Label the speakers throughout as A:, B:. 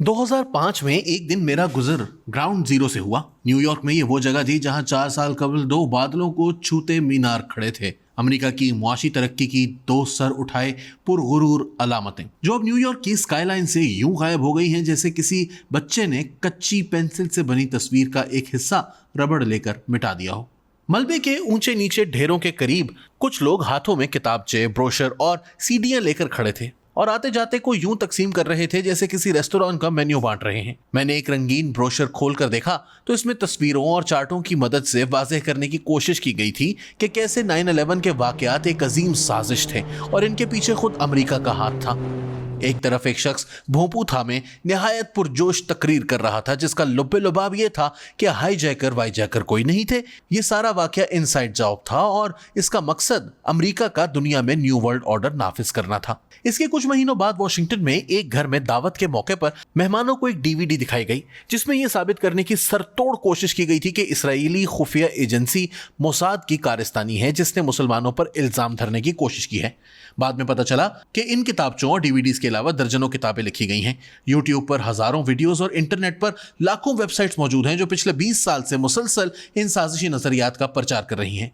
A: 2005 में एक दिन मेरा गुजर ग्राउंड जीरो से हुआ। न्यूयॉर्क में ये वो जगह थी जहां 4 साल कबल दो बादलों को छूते मीनार खड़े थे। अमेरिका की मुआशी तरक्की की दो सर उठाए पुरगुरूर अलामतें जो अब न्यूयॉर्क की स्काईलाइन से यूं गायब हो गई हैं जैसे किसी बच्चे ने कच्ची पेंसिल से बनी तस्वीर का एक हिस्सा रबड़ लेकर मिटा दिया हो। मलबे के ऊंचे नीचे ढेरों के करीब कुछ लोग हाथों में किताबचे, ब्रोशर और सीडियां लेकर खड़े थे और आते जाते को यूं तकसीम कर रहे थे जैसे किसी रेस्टोरेंट का मेन्यू बांट रहे हैं। मैंने एक रंगीन ब्रोशर खोलकर देखा तो इसमें तस्वीरों और चार्टों की मदद से वाज़ेह करने की कोशिश की गई थी कि कैसे 9/11 के वाकयात एक अजीम साजिश थे और इनके पीछे खुद अमेरिका का हाथ था। एक तरफ एक शख्स भोंपू थामे निहायत पुरजोश तकरीर कर रहा था जिसका लुब्बे लुबाब ये था कि हाईजैकर वाईजैकर कोई नहीं थे। ये सारा वाकया इनसाइड जॉब था और इसका मकसद अमेरिका का दुनिया में न्यू वर्ल्ड ऑर्डर नाफिज करना था। इसके कुछ महीनों बाद वॉशिंगटन में एक घर में दावत के मौके पर मेहमानों को एक डीवीडी दिखाई गई जिसमें यह साबित करने की सरतोड़ कोशिश की गई थी कि इसराइली खुफिया एजेंसी मोसाद की कारस्तानी है जिसने मुसलमानों पर इल्जाम धरने की कोशिश की है। बाद में पता चला कि इन किताबचों और डीवीडीज के अलावा दर्जनों किताबें लिखी गई हैं। यूट्यूब पर हजारों वीडियोस और इंटरनेट पर लाखों वेबसाइट्स मौजूद हैं जो पिछले 20 साल से मुसलसल इन साजिशी नजरियात का प्रचार कर रही हैं।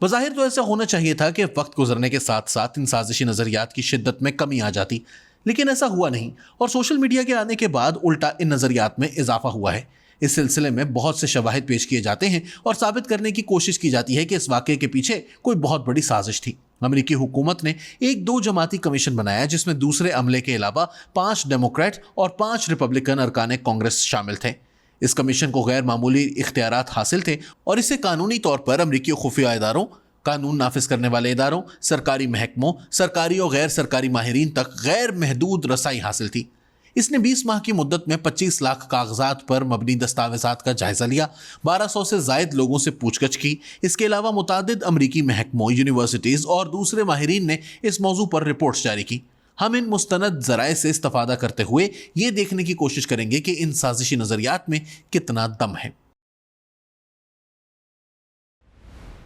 A: बज़ाहिर तो ऐसा होना चाहिए था कि वक्त गुजरने के साथ साथ इन साजिशी नजरियात की शिद्दत में कमी आ जाती, लेकिन ऐसा हुआ नहीं और सोशल मीडिया के आने के बाद उल्टा इन नजरियात में इजाफा हुआ है। इस सिलसिले में बहुत से शवाहिद पेश किए जाते हैं और साबित करने की कोशिश की जाती है कि इस वाकये के पीछे कोई बहुत बड़ी साजिश थी। अमेरिकी हुकूमत ने एक 2 जमाती कमीशन बनाया जिसमें दूसरे अमले के अलावा 5 डेमोक्रेट और 5 रिपब्लिकन अरकान कांग्रेस शामिल थे। इस कमीशन को गैर मामूली इख्तियारात हासिल थे और इससे कानूनी तौर पर अमेरिकी खुफिया इदारों, कानून नाफिज करने वाले इदारों, सरकारी महकमों, सरकारी और गैर सरकारी माहिरीन तक गैर महदूद रसाई हासिल थी। इसने 20 माह की मुद्दत में 25 लाख कागजात पर मबनी दस्तावेजात का जायजा लिया, 1200 से जायद लोगों से पूछगछ की। इसके अलावा मुतादिद अमरीकी महकमों, यूनिवर्सिटीज़ और दूसरे माहिरीन ने इस मौजू पर रिपोर्ट्स जारी की। हम इन मुस्तनद ज़राए से इस्तेफादा करते हुए ये देखने की कोशिश करेंगे कि इन साजिशी नज़रियात में कितना दम है।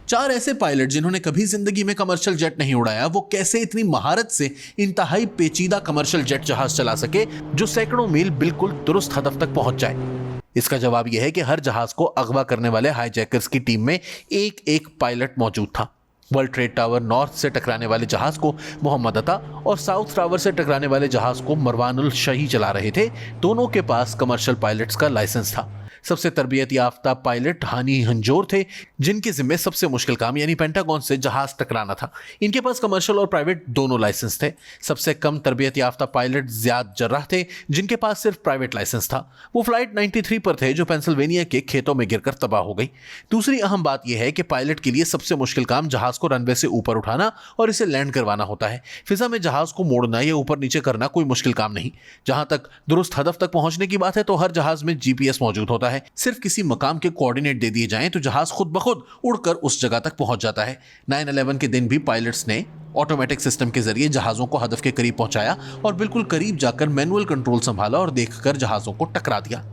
A: 4 ऐसे पायलट जिन्होंने कभी जिंदगी में कमर्शियल जेट नहीं उड़ाया, वो कैसे इतनी महारत से इंतहाई पेचीदा कमर्शियल जेट जहाज चला सके जो सैकड़ों मील बिल्कुल दुरुस्त हदफ तक पहुंच जाए। इसका जवाब यह है कि हर जहाज को अगवा करने वाले हाईजैकर्स की टीम में एक पायलट मौजूद था। वर्ल्ड ट्रेड टावर नॉर्थ से टकराने वाले जहाज को मोहम्मद अता और साउथ टावर से टकराने वाले जहाज को मरवानुल शाही चला रहे थे। दोनों के पास कमर्शियल पायलट्स का लाइसेंस था। सबसे तरबियत याफ्ता पायलट हानी हंजोर थे जिनके जिम्मे सबसे मुश्किल काम यानी पेंटागन से जहाज टकराना था। इनके पास कमर्शियल और प्राइवेट दोनों लाइसेंस थे। सबसे कम तरबियत याफ्ता पायलट ज़ियाद जर्राह थे जिनके पास सिर्फ प्राइवेट लाइसेंस था। वो फ्लाइट 93 पर थे जो पेंसिल्वेनिया के खेतों में गिरकर तबाह हो गई। दूसरी अहम बात यह है कि पायलट के लिए सबसे मुश्किल काम जहाज को रनवे से ऊपर उठाना और इसे लैंड करवाना होता है। फिजा में जहाज को मोड़ना या ऊपर नीचे करना कोई मुश्किल काम नहीं। जहां तक दुरुस्त हदफ तक पहुंचने की बात है तो हर जहाज में GPS मौजूद होता है। सिर्फ किसी मकाम के कोऑर्डिनेट दे दिए जाएं तो जहाज खुद ब खुद उड़कर उस जगह तक पहुंच जाता है। 9/11 के दिन भी पायलट्स ने ऑटोमेटिक सिस्टम के जरिए जहाजों को हदफ के करीब पहुंचाया और बिल्कुल करीब जाकर मैनुअल कंट्रोल संभाला और देखकर जहाजों को टकरा दिया।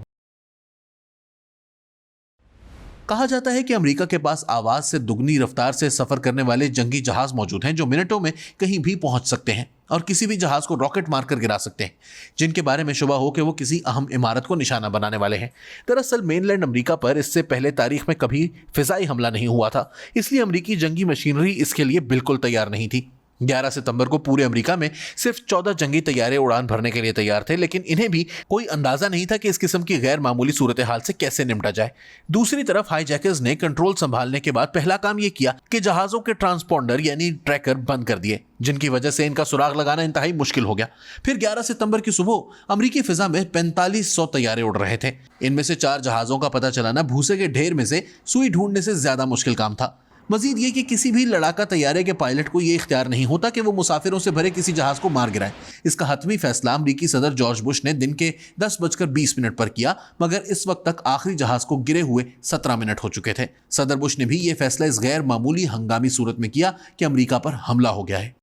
A: कहा जाता है कि अमेरिका के पास आवाज से दुगनी रफ्तार से सफर करने वाले जंगी जहाज मौजूद हैं जो मिनटों में कहीं भी पहुंच सकते हैं और किसी भी जहाज को रॉकेट मारकर गिरा सकते हैं जिनके बारे में शुबा हो कि वो किसी अहम इमारत को निशाना बनाने वाले हैं। दरअसल मेनलैंड अमेरिका पर इससे पहले तारीख में कभी फिजाई हमला नहीं हुआ था, इसलिए अमेरिकी जंगी मशीनरी इसके लिए बिल्कुल तैयार नहीं थी। 11 सितंबर को पूरे अमेरिका में सिर्फ 14 जंगी तैयारे उड़ान भरने के लिए तैयार थे, लेकिन इन्हें भी कोई अंदाजा नहीं था कि इस किस्म की गैर मामूली सूरत हाल से कैसे निपटा जाए। दूसरी तरफ हाईजैकर्स ने कंट्रोल संभालने के बाद पहला काम यह किया कि जहाजों के ट्रांसपॉन्डर यानी ट्रैकर बंद कर दिए जिनकी वजह से इनका सुराग लगाना इंतहाई मुश्किल हो गया। फिर 11 सितंबर की सुबह अमेरिकी फिजा में 4500 तैयारे उड़ रहे थे। इनमें से 4 जहाजों का पता चलाना भूसे के ढेर में से सुई ढूंढने से ज्यादा मुश्किल काम था। मजीद ये कि किसी भी लड़ाका तैयारे के पायलट को ये इख्तियार नहीं होता कि वो मुसाफिरों से भरे किसी जहाज को मार गिराए। इसका हतमी फैसला अमरीकी सदर जॉर्ज बुश ने दिन के 10:20 पर किया, मगर इस वक्त तक आखिरी जहाज को गिरे हुए 17 मिनट हो चुके थे। सदर बुश ने भी ये फैसला इस गैर मामूली हंगामी सूरत में किया कि अमरीका पर हमला हो गया है।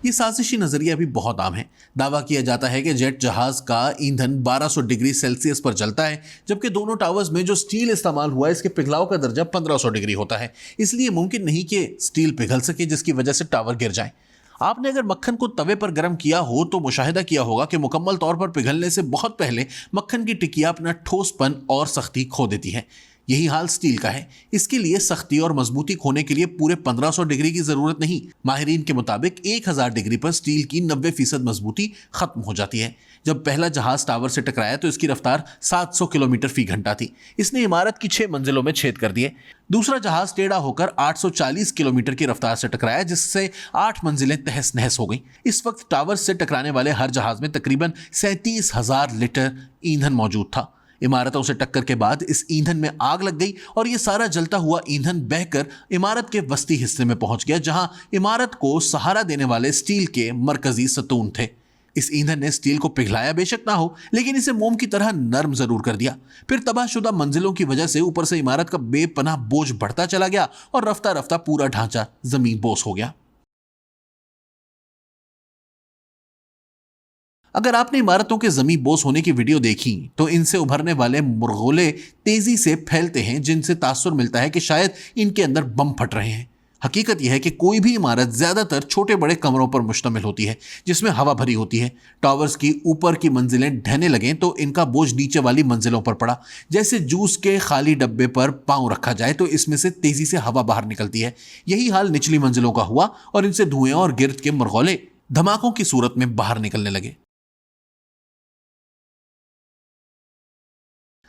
A: ये साजिशी नजरिया भी बहुत आम है। दावा किया जाता है कि जेट जहाज का ईंधन 1200 डिग्री सेल्सियस पर जलता है, जबकि दोनों टावर्स में जो स्टील इस्तेमाल हुआ है इसके पिघलाव का दर्जा 1500 डिग्री होता है। इसलिए मुमकिन नहीं कि स्टील पिघल सके जिसकी वजह से टावर गिर जाए। आपने अगर मक्खन को तवे पर गर्म किया हो तो मुशाहिदा किया होगा कि मुकम्मल तौर पर पिघलने से बहुत पहले मक्खन की टिकिया अपना ठोसपन और सख्ती खो देती है। यही हाल स्टील का है। इसके लिए सख्ती और मजबूती खोने के लिए पूरे 1500 डिग्री की जरूरत नहीं। माहिरीन के मुताबिक 1000 डिग्री पर स्टील की 90% मजबूती खत्म हो जाती है। जब पहला जहाज टावर से टकराया तो इसकी रफ्तार 700 किलोमीटर फी घंटा थी। इसने इमारत की 6 मंजिलों में छेद कर दिए। दूसरा जहाज टेढ़ा होकर 840 किलोमीटर की रफ्तार से टकराया, जिससे 8 मंजिलें तहस नहस हो गई। इस वक्त टावर से टकराने वाले हर जहाज में तकरीबन 37,000 लीटर ईंधन मौजूद था। इमारतों से टक्कर के बाद इस ईंधन में आग लग गई और यह सारा जलता हुआ ईंधन बहकर इमारत के वस्ती हिस्से में पहुंच गया, जहां इमारत को सहारा देने वाले स्टील के मरकजी सतून थे। इस ईंधन ने स्टील को पिघलाया बेशक ना हो, लेकिन इसे मोम की तरह नरम जरूर कर दिया। फिर तबाहशुदा मंजिलों की वजह से ऊपर से इमारत का बेपनाह बोझ बढ़ता चला गया और रफ्ता रफ्ता पूरा ढांचा जमीन बोस हो गया। अगर आपने इमारतों के जमीन बोस होने की वीडियो देखी तो इनसे उभरने वाले मुरगोले तेजी से फैलते हैं, जिनसे तासुर मिलता है कि शायद इनके अंदर बम फट रहे हैं। हकीकत यह है कि कोई भी इमारत ज्यादातर छोटे बड़े कमरों पर मुश्तमिल होती है जिसमें हवा भरी होती है। टावर्स की ऊपर की मंजिलें ढहने लगें तो इनका बोझ नीचे वाली मंजिलों पर पड़ा। जैसे जूस के खाली डब्बे पर पांव रखा जाए तो इसमें से तेजी से हवा बाहर निकलती है। यही हाल निचली मंजिलों का हुआ और इनसे धुएं और गिर्द के मुरगोले धमाकों की सूरत में बाहर निकलने लगे।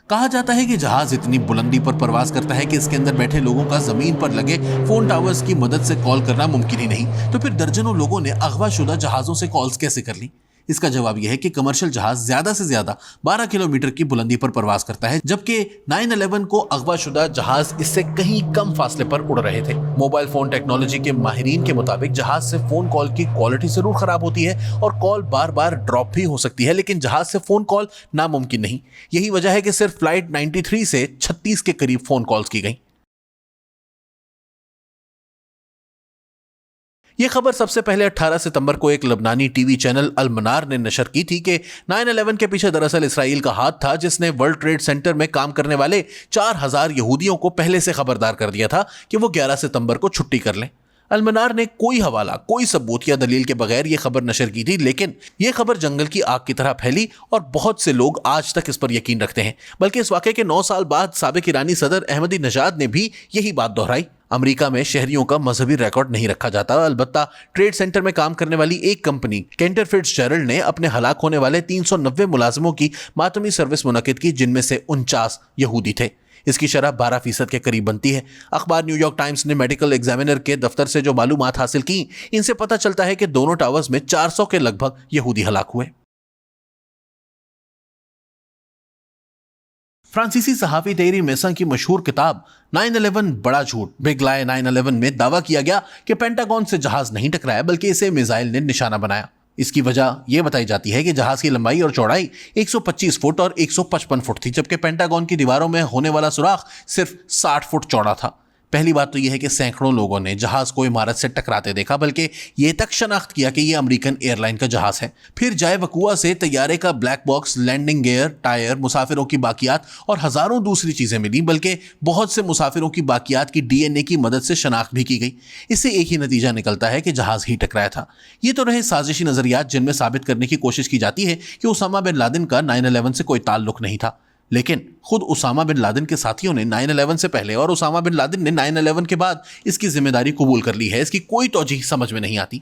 A: कहा जाता है कि जहाज इतनी बुलंदी पर परवाज करता है कि इसके अंदर बैठे लोगों का जमीन पर लगे फोन टावर्स की मदद से कॉल करना मुमकिन ही नहीं। तो फिर दर्जनों लोगों ने अगवाशुदा जहाजों से कॉल्स कैसे कर ली? इसका जवाब यह है कि कमर्शियल जहाज ज्यादा से ज्यादा 12 किलोमीटर की बुलंदी पर परवाज करता है, जबकि 9/11 को अगवाशुदा जहाज इससे कहीं कम फासले पर उड़ रहे थे। मोबाइल फोन टेक्नोलॉजी के माहिरीन के मुताबिक जहाज से फोन कॉल की क्वालिटी जरूर खराब होती है और कॉल बार बार ड्रॉप भी हो सकती है, लेकिन जहाज से फोन कॉल नामुमकिन नहीं। यही वजह है कि सिर्फ फ्लाइट 93 से 36 के करीब फोन कॉल्स की गई। यह खबर सबसे पहले 18 सितंबर को एक लबनानी टीवी चैनल अल मनार ने नशर की थी कि 9/11 के पीछे दरअसल इसराइल का हाथ था, जिसने वर्ल्ड ट्रेड सेंटर में काम करने वाले 4000 यहूदियों को पहले से खबरदार कर दिया था कि वो 11 सितंबर को छुट्टी कर लें। अल मनार ने कोई हवाला, कोई सबूत या दलील के बगैर यह खबर नशर की थी, लेकिन यह खबर जंगल की आग की तरह फैली और बहुत से लोग आज तक इस पर यकीन रखते हैं। बल्कि इस वाक़े के 9 साल बाद साबिक ईरानी सदर अहमदी नजाद ने भी यही बात दोहराई। अमेरिका में शहरियों का मजहबी रिकॉर्ड नहीं रखा जाता। अलबत्ता ट्रेड सेंटर में काम करने वाली एक कंपनी कैंटर फिट्जजेरल्ड ने अपने हलाक होने वाले 390 मुलाजिमों की मातमी सर्विस मुनक्किद की, जिनमें से 49 यहूदी थे। इसकी शरह 12% के करीब बनती है। अखबार न्यूयॉर्क टाइम्स ने मेडिकल एग्जामिनर के दफ्तर से जो मालूमात हासिल की, इनसे पता चलता है कि दोनों टावर्स में 400 के लगभग यहूदी हलाक हुए। फ्रांसीसी सहाफी टेरी मेसन की मशहूर किताब 9/11 बड़ा झूठ, बिग लाई 9/11 में दावा किया गया कि पेंटागन से जहाज नहीं टकराया बल्कि इसे मिसाइल ने निशाना बनाया। इसकी वजह यह बताई जाती है कि जहाज की लंबाई और चौड़ाई 125 फुट और 155 फुट थी, जबकि पेंटागन की दीवारों में होने वाला सुराख सिर्फ 60 फुट चौड़ा था। पहली बात तो यह है कि सैकड़ों लोगों ने जहाज को इमारत से टकराते देखा, बल्कि यह तक शनाख्त किया कि यह अमेरिकन एयरलाइन का जहाज है। फिर जाए वकुआ से तैयारे का black box, landing gear, tyre, मुसाफिरों की बाकियात और हजारों दूसरी चीजें मिली, बल्कि बहुत से मुसाफिरों की बाकियात की DNA की मदद से शनाख्त भी की गई। इससे एक ही नतीजा निकलता है कि जहाज ही टकराया था। ये तो रहे साजिशी नजरियात जिनमें साबित करने की कोशिश की जाती है कि उसामा बिन लादेन का 9/11 से कोई ताल्लुक नहीं था, लेकिन खुद उसामा बिन लादेन के साथियों ने 9/11 से पहले और उसामा बिन लादेन ने 9/11 के बाद इसकी जिम्मेदारी कबूल कर ली है। इसकी कोई तौजीह समझ में नहीं आती।